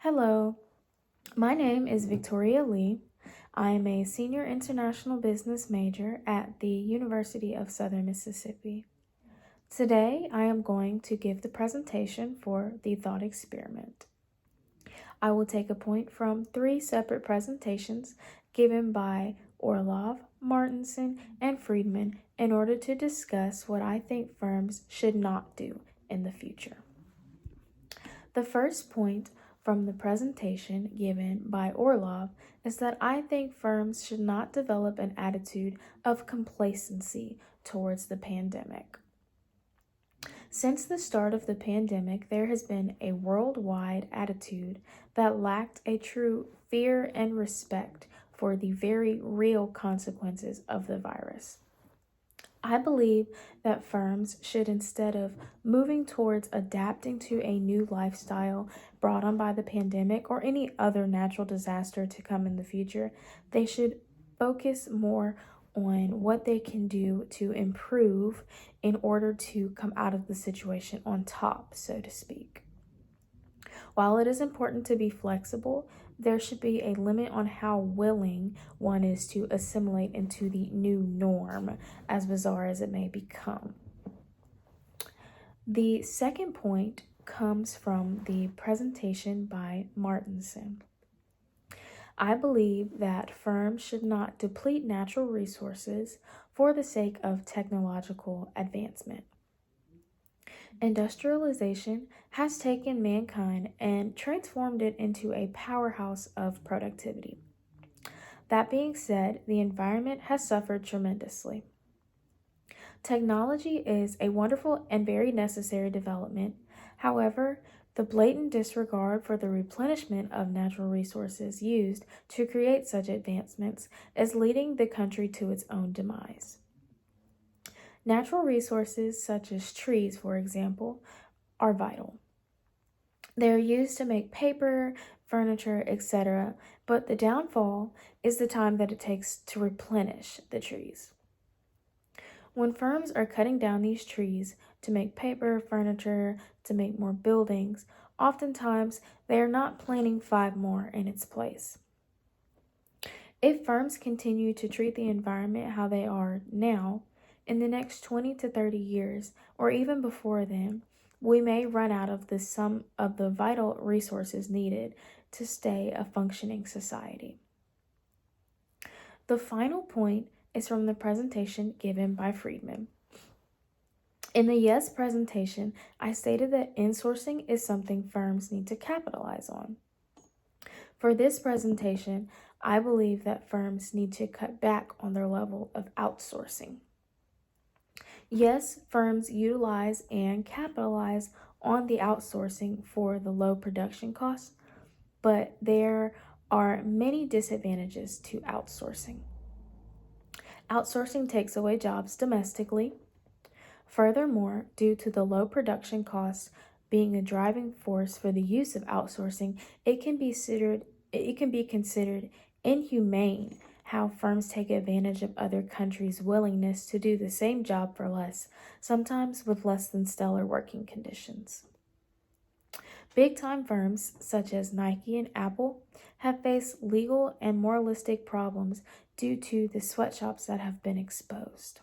Hello, my name is Victoria Lee. I am a senior international business major at the University of Southern Mississippi. Today, I am going to give the presentation for the thought experiment. I will take a point from 3 separate presentations given by Orlov, Martinson, and Friedman in order to discuss what I think firms should not do in the future. The first point from the presentation given by Orlov is that I think firms should not develop an attitude of complacency towards the pandemic. Since the start of the pandemic, there has been a worldwide attitude that lacked a true fear and respect for the very real consequences of the virus. I believe that firms should, instead of moving towards adapting to a new lifestyle brought on by the pandemic or any other natural disaster to come in the future, they should focus more on what they can do to improve in order to come out of the situation on top, so to speak. While it is important to be flexible, there should be a limit on how willing one is to assimilate into the new norm, as bizarre as it may become. The second point comes from the presentation by Martinson. I believe that firms should not deplete natural resources for the sake of technological advancement. Industrialization has taken mankind and transformed it into a powerhouse of productivity. That being said, the environment has suffered tremendously. Technology is a wonderful and very necessary development. However, the blatant disregard for the replenishment of natural resources used to create such advancements is leading the country to its own demise. Natural resources, such as trees, for example, are vital. They are used to make paper, furniture, etc., but the downfall is the time that it takes to replenish the trees. When firms are cutting down these trees to make paper, furniture, to make more buildings, oftentimes they are not planting 5 more in its place. If firms continue to treat the environment how they are now, in the next 20 to 30 years, or even before then, we may run out of some of the vital resources needed to stay a functioning society. The final point is from the presentation given by Friedman. In the Yes presentation, I stated that insourcing is something firms need to capitalize on. For this presentation, I believe that firms need to cut back on their level of outsourcing. Yes, firms utilize and capitalize on the outsourcing for the low production costs, but there are many disadvantages to outsourcing. Outsourcing takes away jobs domestically. Furthermore, due to the low production costs being a driving force for the use of outsourcing, it can be considered inhumane how firms take advantage of other countries' willingness to do the same job for less, sometimes with less than stellar working conditions. Big-time firms such as Nike and Apple have faced legal and moralistic problems due to the sweatshops that have been exposed.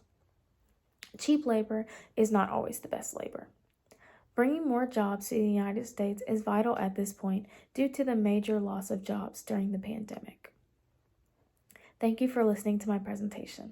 Cheap labor is not always the best labor. Bringing more jobs to the United States is vital at this point due to the major loss of jobs during the pandemic. Thank you for listening to my presentation.